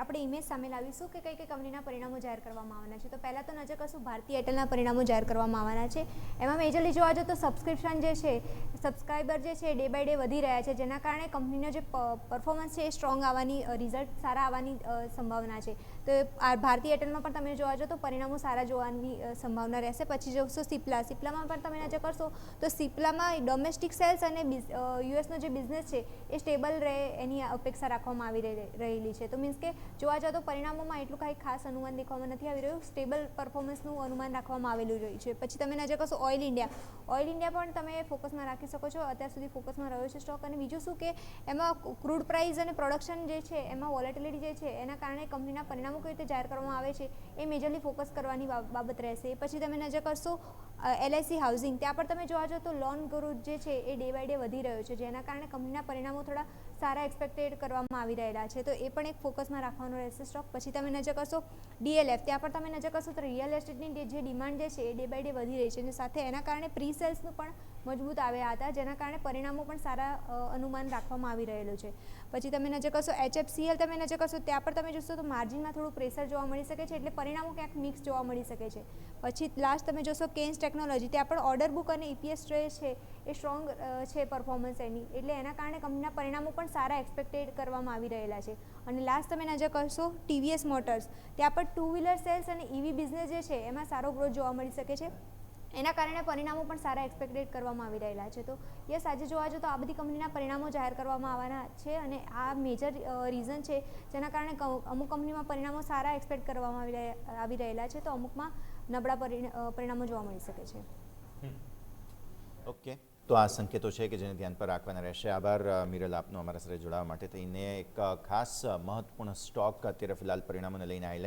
આપણે ઇમેજ સામે લાવીશું કે કઈ કંપનીના પરિણામો જાહેર કરવામાં આવવાના છે. તો પહેલાં તો નજર કરશું ભારતી એરટેલના પરિણામો જાહેર કરવામાં આવવાના છે. એમાં મેજરલી જોવા જઈએ તો સબસ્ક્રિપ્શન જે છે, સબસ્ક્રાઈબર જે છે ડે બાય ડે વધી રહ્યા છે, જેના કારણે કંપનીનો જે પરફોર્મન્સ છે એ સ્ટ્રોંગ આવવાની, રિઝલ્ટ સારા આવવાની સંભાવના છે. તો ભારતી એરટેલમાં પણ તમે જોવા જાઓ તો પરિણામો સારા જોવાની સંભાવના રહેશે. પછી જોશો સિપ્લામાં પણ તમે નજર કરશો તો સિપ્લામાં ડોમેસ્ટિક સેલ્સ અને યુએસનો જે બિઝનેસ છે એ સ્ટેબલ રહે એની અપેક્ષા રાખવામાં આવી રહેલી છે. તો મીન્સ કે જોવા જાઓ તો પરિણામોમાં એટલું કાંઈ ખાસ અનુમાન દેખવામાં નથી આવી રહ્યું, સ્ટેબલ પરફોર્મન્સનું અનુમાન રાખવામાં આવેલું રહ્યું છે. પછી તમે નજર કરશો ઓઇલ ઇન્ડિયા પણ તમે ફોકસમાં રાખી શકો છો, અત્યાર સુધી ફોકસમાં રહ્યો છે સ્ટોક. અને બીજું શું કે એમાં ક્રૂડ પ્રાઇસ અને પ્રોડક્શન જે છે એમાં વોલેટિલિટી જે છે એના કારણે કંપનીના પરિણામો કઈ રીતે જાહેર કરવામાં આવે છે એ મેજરલી ફોકસ કરવાની બાબત રહેશે. પછી તમે નજર કરશો LIC હાઉસિંગ, ત્યાં પણ તમે જોવા જાઓ તો લોન ગ્રોથ જે છે એ ડે બાય ડે વધી રહ્યો છે, જેના કારણે કંપનીના પરિણામો થોડા સારા એક્સપેક્ટેડ કરવામાં આવી રહેલા છે. તો એ પણ એક ફોકસમાં રાખવાનો રહેશે સ્ટોક. પછી તમે નજર કરશો DLF, ત્યાં પણ તમે નજર કરશો તો રિયલ એસ્ટેટની જે ડિમાન્ડ જે છે એ ડે બાય ડે વધી રહી છે અને સાથે એના કારણે પ્રી સેલ્સનું પણ મજબૂત આવ્યા હતા, જેના કારણે પરિણામો પણ સારા અનુમાન રાખવામાં આવી રહેલું છે. પછી તમે નજર કરશો HFCL, તમે નજર કરશો ત્યાં પણ તમે જોશો તો માર્જિનમાં થોડું પ્રેશર જોવા મળી શકે છે, એટલે પરિણામો ક્યાંક મિક્સ જોવા મળી શકે છે. પછી લાસ્ટ તમે જોશો કેન્સ ટેકનોલોજી, ત્યાં પણ ઓર્ડર બુક અને EPS છે એ સ્ટ્રોંગ છે પરફોર્મન્સ એની, એટલે એના કારણે કંપનીના પરિણામો પણ સારા એક્સપેક્ટેડ કરવામાં આવી રહેલા છે. અને લાસ્ટ તમે નજર કરશો TVS મોટર્સ, ત્યાં પણ ટુ વ્હીલર સેલ્સ અને EV બિઝનેસ જે છે એમાં સારો ગ્રોથ જોવા મળી શકે છે, એના કારણે પરિણામો પણ સારા એક્સપેક્ટેડ કરવામાં આવી રહેલા છે. તો યસ, આજે જોવા જાઓ તો આ બધી કંપનીના પરિણામો જાહેર કરવામાં આવવાના છે અને આ મેજર રીઝન છે જેના કારણે અમુક કંપનીમાં પરિણામો સારા એક્સપેક્ટ કરવામાં આવી રહેલા છે, તો અમુકમાં નબળા પરિણામો જોવા મળી શકે છે. ઓકે, તો આ સંકેતો છે કે જેને ધ્યાન પર રાખવાના રહેશે. આભાર મિરલ આપનો અમારા સાથે જોડાવા માટે થઈને. એક ખાસ મહત્વપૂર્ણ સ્ટોક અત્યારે ફિલહાલ પરિણામોને લઈને હાઇલાઇટ